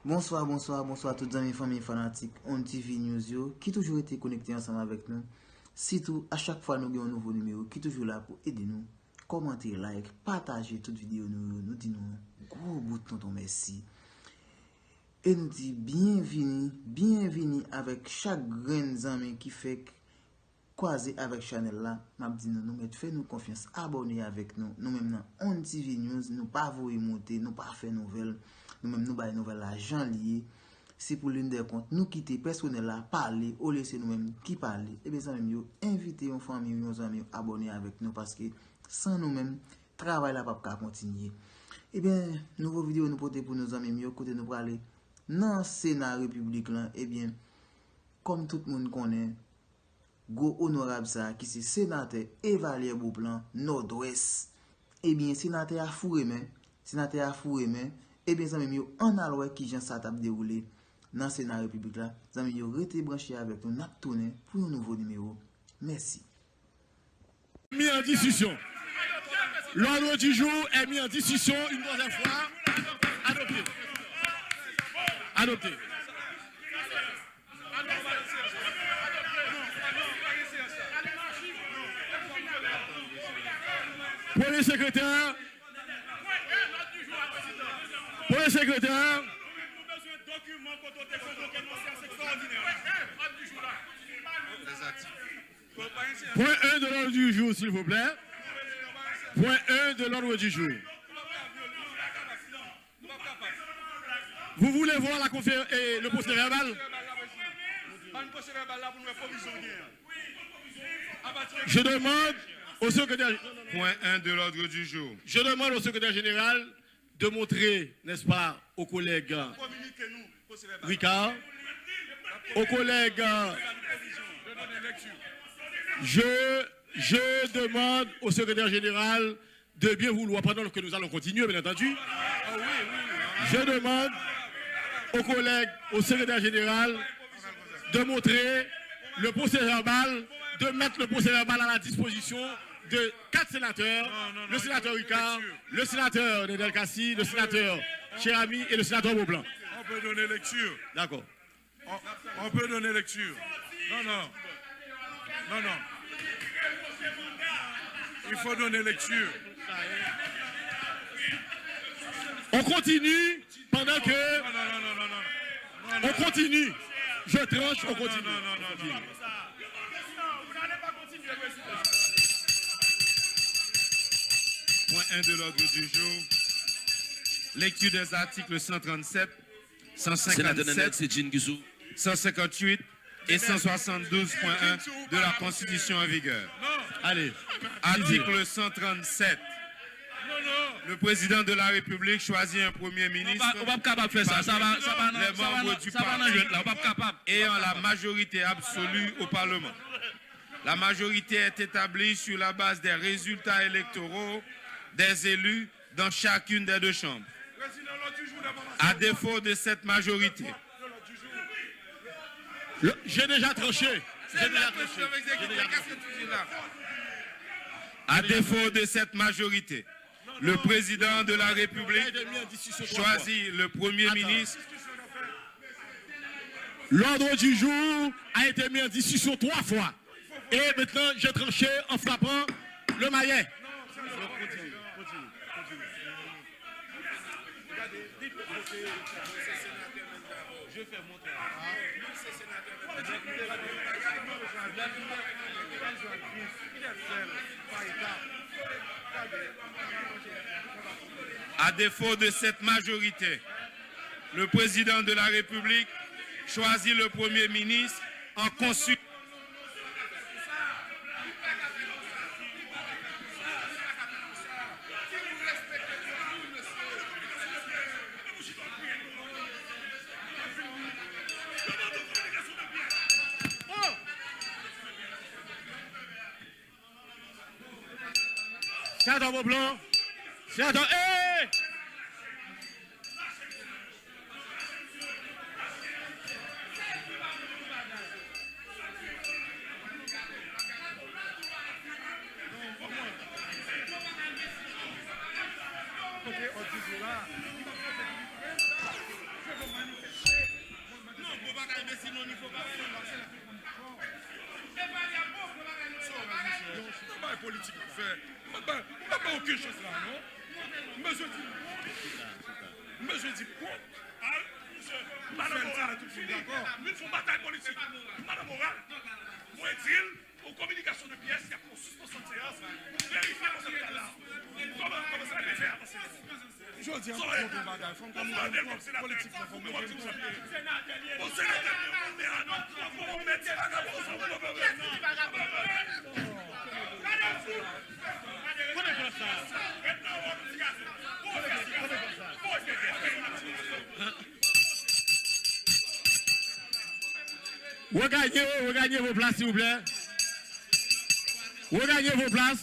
Bonsoir, bonsoir, bonsoir à toutes les familles fanatiques on TV News yo, qui toujours été connectés ensemble avec nous. Surtout, à chaque fois nous avons un nouveau numéro qui est toujours là pour aider nous. Commenter, like, partager toute vidéo nous dit nous gros bout de tonton merci. Et nous dit bienvenue avec chaque grand ami qui fait croiser avec Chanel là. M'a dit nous mettre fait nous confiance, abonner avec nous. Nous même dans On TV News, nous pas vous monter, nous pas faire nouvelles. Nous même nous bail nouvelle l'argent lié. C'est pour l'une des comptes nous quitter personnel là parler au laisser nous même qui parler. Et bien ça même yo inviter une famille, nos amis abonner avec nous parce que sans nous même travail là pas continuer. Et bien nouveau vidéo nous porter pour nos amis mieux côté nous pour aller dans Sénat République là. Et bien comme tout le monde connaît go honorable ça qui c'est sénateur Evalier Beauplan Nord-Ouest. Et bien sénateur a fourré mais et bien ça même yo en alloué qui Jean ça t'a déroulé dans le Sénat République là. Ça même yo rete branché avec nous n'a tourné pour un nouveau numéro. Merci. Mis en discussion. L'ordre du jour est mis en discussion une deuxième fois. Adopté. Adopté. Premier secrétaire. Premier secrétaire. Point 1 de l'ordre du jour, s'il vous plaît. Point 1 de l'ordre du jour. Vous voulez voir la conférence et le procès verbal? Je demande au secrétaire. Point 1 de l'ordre du jour. Je demande au secrétaire général de montrer, n'est-ce pas, aux collègues Ricard, aux collègues. Je demande au secrétaire général de bien vouloir, pendant que nous allons continuer, bien entendu. Je demande aux collègues, au secrétaire général, de montrer le procès verbal, de mettre le procès verbal à la disposition de 4 sénateurs, le sénateur Ricard, le sénateur Nedel Kassi, le sénateur Cherami et le sénateur Beaublanc. On peut donner lecture. D'accord. On peut donner lecture. Non. Il faut donner lecture. On continue pendant que... Non. On continue. Je tranche, on continue. Non. Point 1 de l'ordre du jour. Lecture des articles 137, 157, 158 et 172.1 de la Constitution en vigueur. Allez. Article 137. Le président de la République choisit un premier ministre. On va pas capable de faire ça. Les membres du parti ayant la majorité absolue au Parlement. La majorité est établie sur la base des résultats électoraux des élus dans chacune des deux chambres. À défaut de cette majorité, J'ai déjà tranché. À défaut de cette majorité, le président de la République choisit le premier ministre. L'ordre du jour a été mis en discussion 3 fois. Et maintenant, j'ai tranché en frappant le maillet. À défaut de cette majorité, le président de la République choisit le premier ministre en consultant. Sénateur Beaublanc. Sénateur. Hey! politique fait. Pas aucune chose là, non? Mais je dis quoi? Madame Moral, nous faisons bataille politique. Madame Moral, moi dit aux communications de pièces, il y a pour suspension de séance. Vérifiez comment ça fait là. Comment ça va faire? Je dis encore de bagaille. Faut qu'on politique. Regagnez vos places, s'il vous plaît. Regagnez vos places.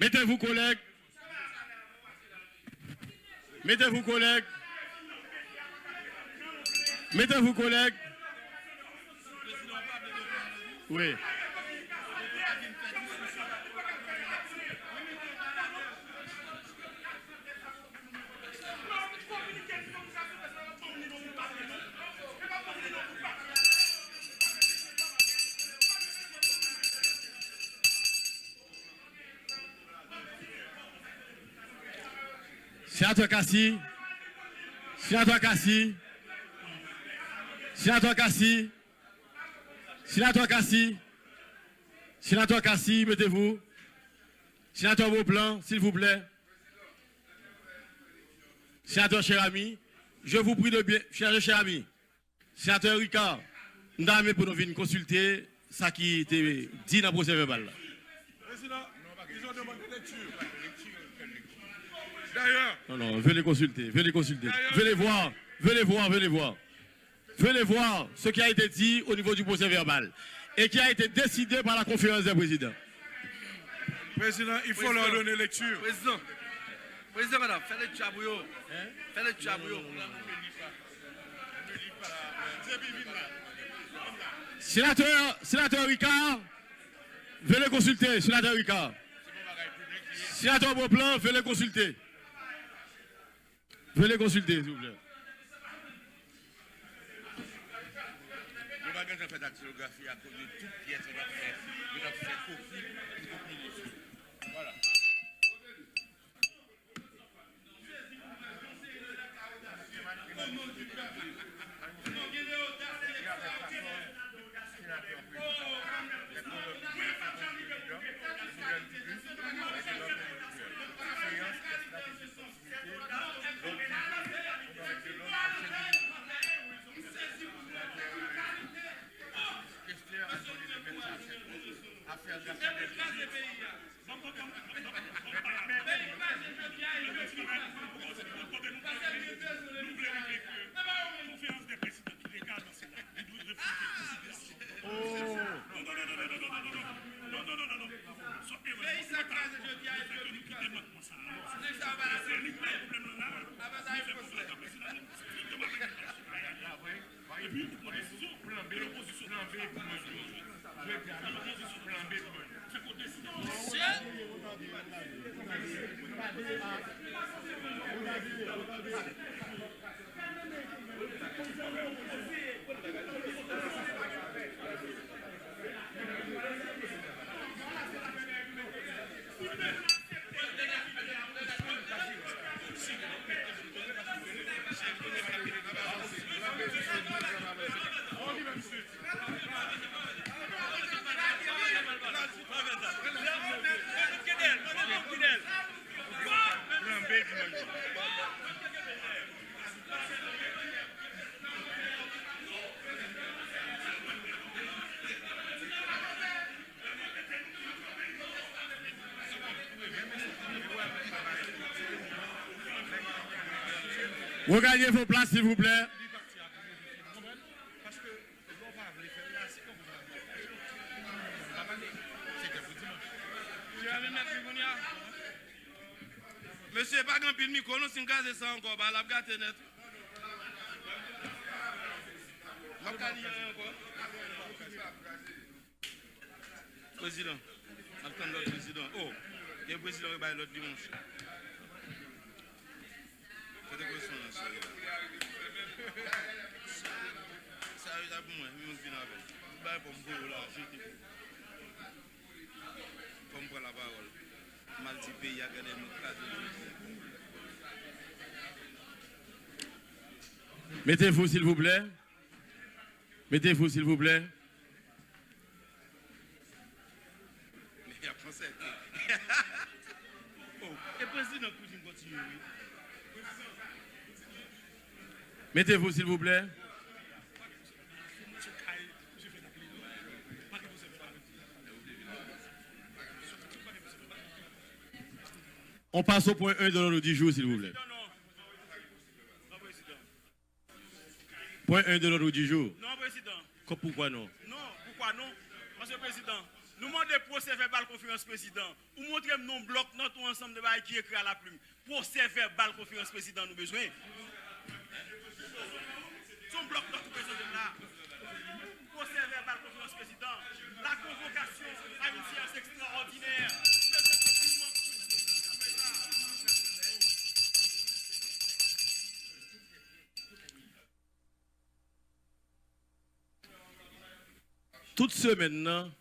Mettez-vous, collègues. Mettez-vous, collègues. Mettez-vous, collègues. Oui. Sénateur Kassi. Sénateur Kassi. Sénateur Kassi. Sénateur Kassi. Sénateur Kassi, mettez-vous. Sénateur Beauplan, s'il vous plaît. Sénateur Cherami, je vous prie de bien. Cher ami. Sénateur Ricard, nous avons pour nous venir consulter ça qui était dit dans le procès verbal. Président, ils ont demandé lecture. D'ailleurs. Non, venez consulter, venez consulter. Venez voir, venez voir, venez voir. Venez voir ce qui a été dit au niveau du procès verbal et qui a été décidé par la conférence des présidents. Président, il faut leur donner lecture. Président, madame, fais le tchabouyo. Fais le tchabouyo. Sénateur Ricard, venez consulter, sénateur Ricard. Sénateur Beauplan, venez consulter. Venez consulter, s'il vous plaît. Nous avons fait dactylographie à cause de toute pièce. Nous avons fait copie. Voilà. Regagnez vos places, s'il vous plaît. Monsieur, pas grand pile micro, nous, si nous gazez ça encore, bah, la gâte net. Président, attends notre président. Oh, il y a le président qui va l'autre dimanche. Faites question là, ça. Ça arrive pour moi, je vais venir avec. Je vais pour me là, pour me prendre la parole. Mal dit pays, il y a gagné notre cas. Mettez-vous s'il vous plaît. Mettez-vous s'il vous plaît. Il y a pensé. Oh, le président continue. Mettez-vous s'il vous plaît. On passe au point 1 de l'ordre du jour, s'il vous plaît. Point 1 de l'ordre du jour. Non, président. Pourquoi non? Non, pourquoi non? Monsieur le président, nous demandons procès verbal conférence président. Ou montrer non bloc notre ensemble de bail qui écrit à la plume. Procès verbal conférence président, nous besoin. Son bloc notre président là. Procès verbal conférence président. La convocation à une séance extraordinaire. Toute semaine, le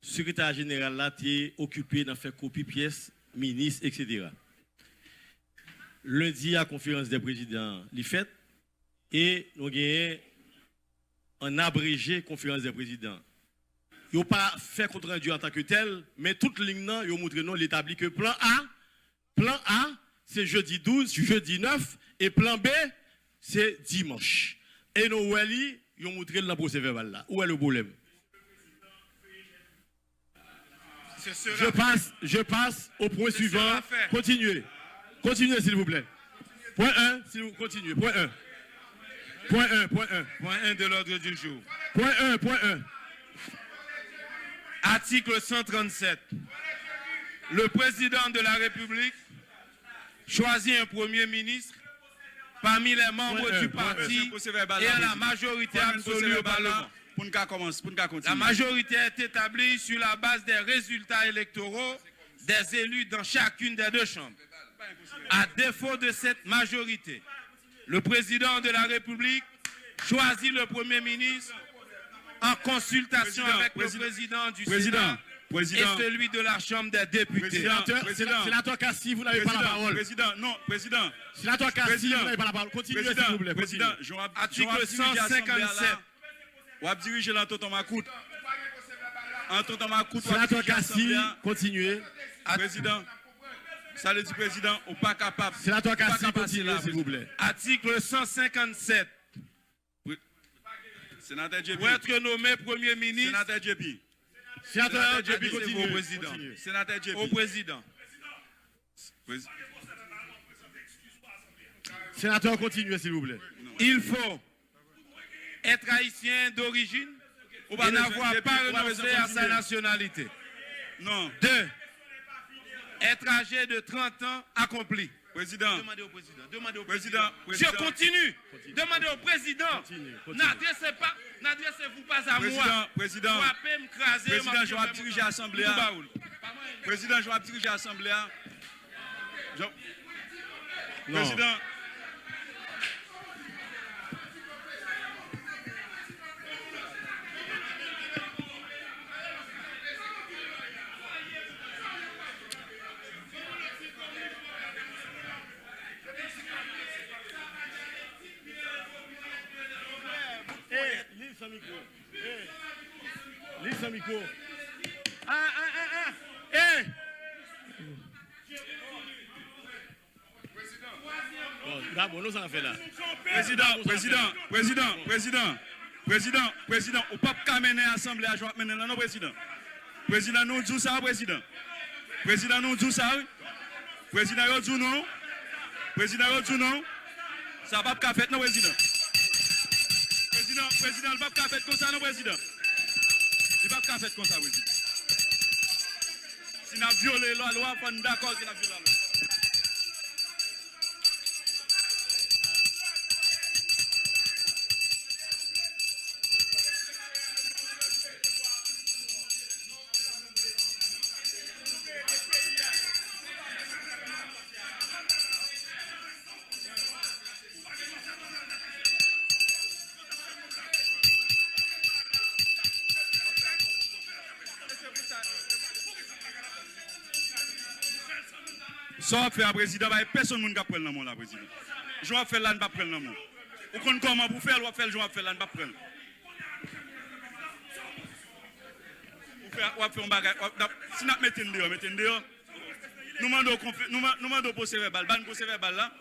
secrétaire général là est occupé dans faire copie pièces, ministre, etc. Lundi, à la conférence des présidents, l'y fait et nous avons un abrégé conférence des présidents. Ils n'ont pas fait compte rendu en tant que tel, mais toute ligne, ils ont montré non l'établi que plan A, c'est jeudi 12, jeudi 9, et plan B, c'est dimanche. Et nous, ils ont montré le procès verbal là. Où est le problème? Je passe au point suivant. Continuez. Continuez, s'il vous plaît. Point 1, s'il vous continuez. Point 1. Point 1, point 1. Point 1 de l'ordre du jour. Point 1, point 1. Article 137. Le président de la République choisit un premier ministre parmi les membres du parti et à la majorité absolue au Parlement. La majorité est établie sur la base des résultats électoraux des élus dans chacune des deux chambres. À défaut de cette majorité, le président de la République choisit le Premier ministre en consultation avec le président du Sénat et celui de la Chambre des députés. Sénateur Kassi, vous n'avez pas la parole. Président. Sénateur Kassi, vous n'avez pas la parole. Continuez, s'il vous plaît. Président, Article 157. On va diriger l'entente Makout. Sénateur Kassi, continuez. Président, ça le dit président, on pas capable. Sénateur Kassi, continuez, s'il vous plaît. Article 157. Sénateur JP. Pour être nommé Premier ministre. Sénateur JP. Sénateur JP, Au continuez. président. Sénateur JP. Au président. Sénateur, continuez, s'il vous plaît. Il faut être haïtien d'origine et n'avoir pas renoncé à sa nationalité. Non. 2. Être âgé de 30 ans accompli. Président. Demandez au président. Demandez au Président. président. Je continue. Demandez au président. N'adressez-vous pas à moi. Président. Président, je vais diriger l'Assemblée. Président, je vais diriger l'Assemblée. Président. Lise son micro. D'abord, nous en fait là. Président, on ne peut pas mener l'Assemblée à jouer maintenant, non, président. Président, nous disons ça, président. Président, nous disons ça, oui. Président, nous disons non. Président, nous disons non. Ça va pas faire, non, président. Président, il ne va pas faire comme ça, non, président. Il ne va pas faire comme ça, président. Si nous violons la loi, on est d'accord qu'il a violé la loi. Ça fait un président, personne ne peut prendre le nom là, président. Je vais faire là, ne pas prendre le nom. Ou qu'on comment pour faire, ou faire, je vais faire là, ne pas prendre. Ou faire un bagage. Si nous mettons dehors, nous demandons procès verbal. Ban procès verbal là.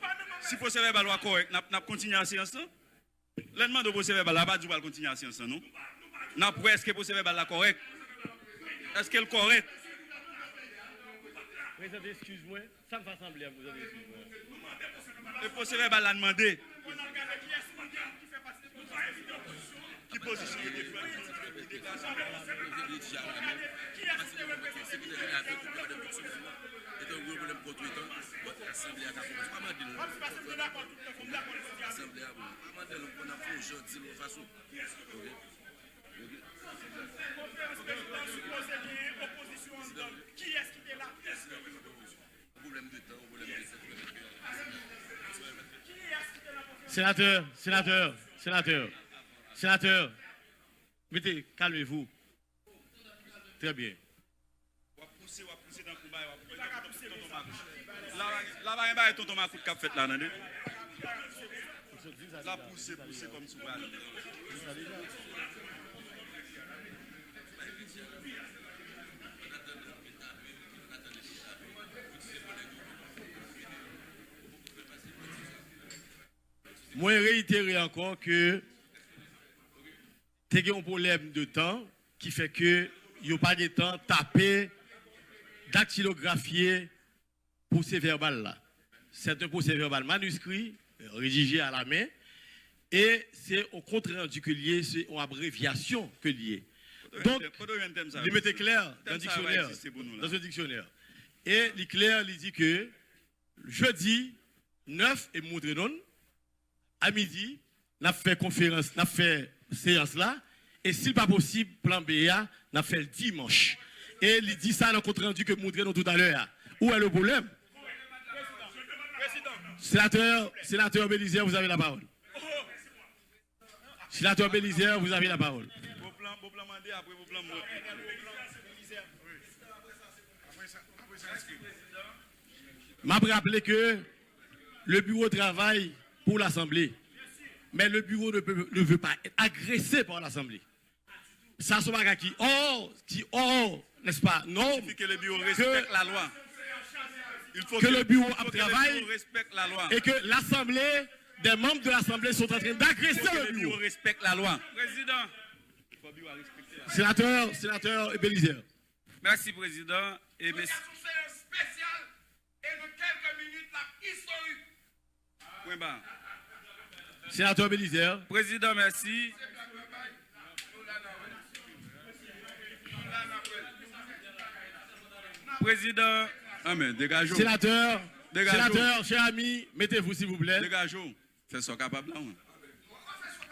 Si procès verbal est correct, nous continuons la séance là. Le demande procès verbal là, pas du tout continuer la séance là, non? Nous avons est-ce que le procès verbal est correct? Est-ce qu'elle est correct? Président, excuse-moi, ça me fait sembler, vous avez excuse-moi. Le procès verbal l'a demandé. Qui position le Qui est-ce qui est là? Sénateur, mettez, calmez-vous. Très bien. Là, il y a tonton Macoute qui a fait là, non? Là, pousser comme ça. Moi, réitérer encore que tu as un problème de temps qui fait que il n'y a pas de temps taper, dactylographier pour ces verbales là. C'est un procès verbal manuscrit, rédigé à la main, et c'est au compte rendu que lié, c'est une abréviation que lié. Donc, il mettait clair dans le dictionnaire, dans ce dictionnaire. Et il clair, il dit que jeudi 9 et Montrénon, à midi, on a fait conférence, on a fait séance là, et s'il n'est pas possible, plan B, on a fait le dimanche. Et il dit ça dans le compte rendu que Montrénon tout à l'heure. Où est le problème? Sénateur Bélizière, vous avez la parole. Sénateur Bélizière, vous avez la parole. Je vais rappeler que le bureau travaille pour l'Assemblée, mais le bureau ne veut pas être agressé par l'Assemblée. Ça, c'est un qui n'est-ce pas? Non. Que le bureau respecte la loi. Il faut que le bureau travaille respecte la loi. Et que l'Assemblée, des membres de l'Assemblée sont en train d'agresser le bureau. Le bureau respecte la loi. Président. Sénateur Bélizière. Merci, Président. Et merci. Spécial et de quelques minutes la historique. Point barre. Sénateur Bélizière. Président, merci. Président. Amen. Dégageons. Sénateur, cher ami, mettez-vous s'il vous plaît. Dégageons. Fais ça capable là.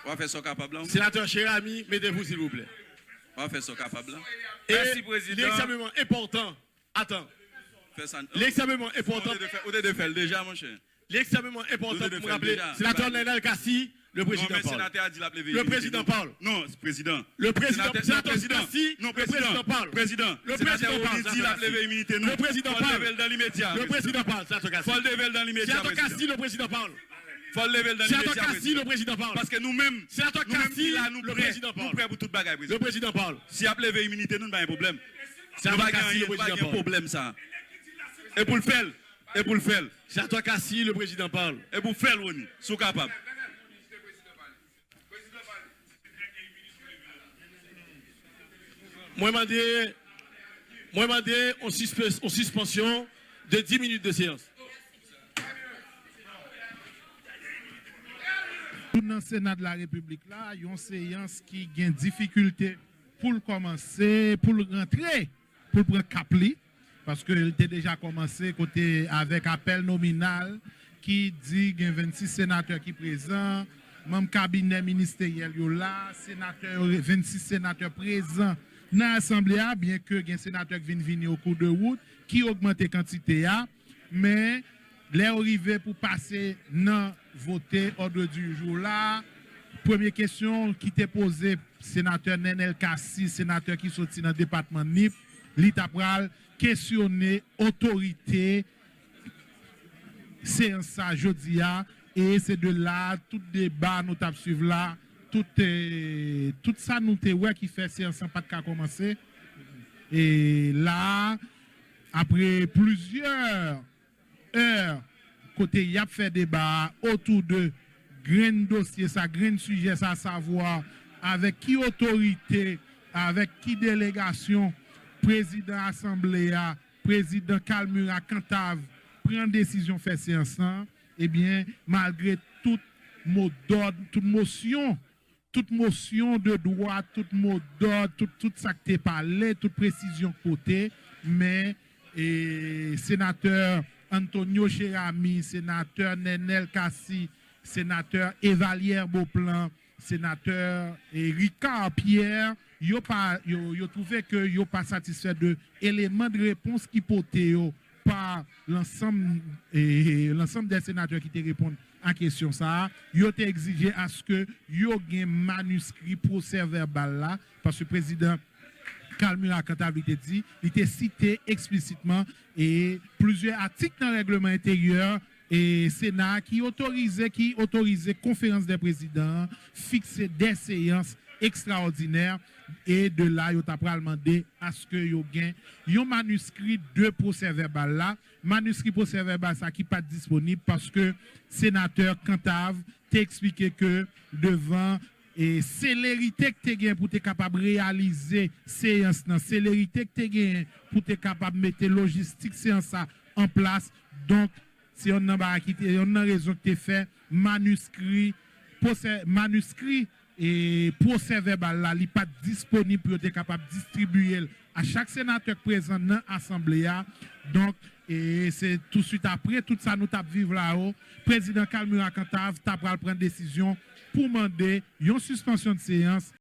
On va faire ça capable là. Sénateur, cher ami, mettez-vous s'il vous plaît. On va faire ça capable là. Merci, Président. L'extrêmement important. Attends. L'extrêmement important. Vous devez faire déjà, mon cher. L'extrêmement important pour me rappeler. Sénateur Nenel Kassi, le président parle. Le président parle. Non, président. Le président Kassi, non, le président parle. Président. Le président parle. Le président parle. dans l'immédiat. Le président parle. Faut le lever dans l'immédiat. Sénateur Kassi, le président parle. Faut le lever dans l'immédiat. Sénateur Kassi, le président parle. Parce que nous-mêmes, Sénateur Kassi, le président parle. Nous prêts pour toute bagaille, président. Le président parle. Si a levé immunité, nous n'avons pas un problème. Sénateur Kassi, le président parle. Problème ça. Et pour le faire. Sénateur Kassi, le président parle. Et pour faire, Roni, sous capable. Moi, je demandé en suspension de 10 minutes de séance. Dans le Sénat de la République, il y a une séance qui a une difficulté pour commencer, pour rentrer, pour prendre Capli, parce qu'il était déjà commencé côté avec appel nominal qui dit qu'il y a 26 sénateurs qui sont présents, même cabinet ministériel là, 26 sénateurs présents dans l'Assemblée, bien que il y a un sénateur qui vient venir au cours de route, qui augmente la quantité, mais les arrivés pour passer dans voter ordre du jour là. Première question qui t'est posée, sénateur Nenel Kassi, sénateur qui sorti dans le département NIP, l'Itapral, questionner autorité séance ça jeudi et c'est de là tout débat nous t'a suivre là tout ça nous te ouais qui fait séance pas de commencer et là après plusieurs heures côté y a fait débat autour de grain dossier ça grain sujet ça savoir avec qui autorité avec qui délégation président assemblée président Kalmura Cantave prend décision faire séance eh bien malgré toute mot d'ordre toute motion de droit toute mot d'ordre tout ça que tu parlé toute précision côté mais sénateur Antonio Cherami sénateur Nenel Kassi sénateur Evalière Beauplan sénateur Ricard Pierre yo trouvé que yo pas satisfait de éléments de réponse qui porté par l'ensemble des sénateurs qui te répondent à question ça yo te exigé à ce que yo gen manuscrit procès verbal là parce que le président Kalmura Cantave dit il était cité explicitement et plusieurs articles dans le règlement intérieur et Sénat qui autorisait conférence des présidents fixer des séances extraordinaires et de là yo t'a demandé à ce que yo gain un manuscrit de procès verbal là manuscrit procès verbal ça qui pas disponible parce que sénateur Cantave t'a expliqué que devant et célérité que tu as pour être capable de réaliser séance nan célérité que tu as pour être capable de mettre logistique séance en place donc si on a raison que tu fait manuscrit et procès verbal là il pas disponible pour être capable de distribuer à chaque sénateur présent dans l'assemblée donc et c'est tout de suite après tout ça nous t'a vivre là-haut président Kalmura Cantave t'a prendre décision pour demander une suspension de séance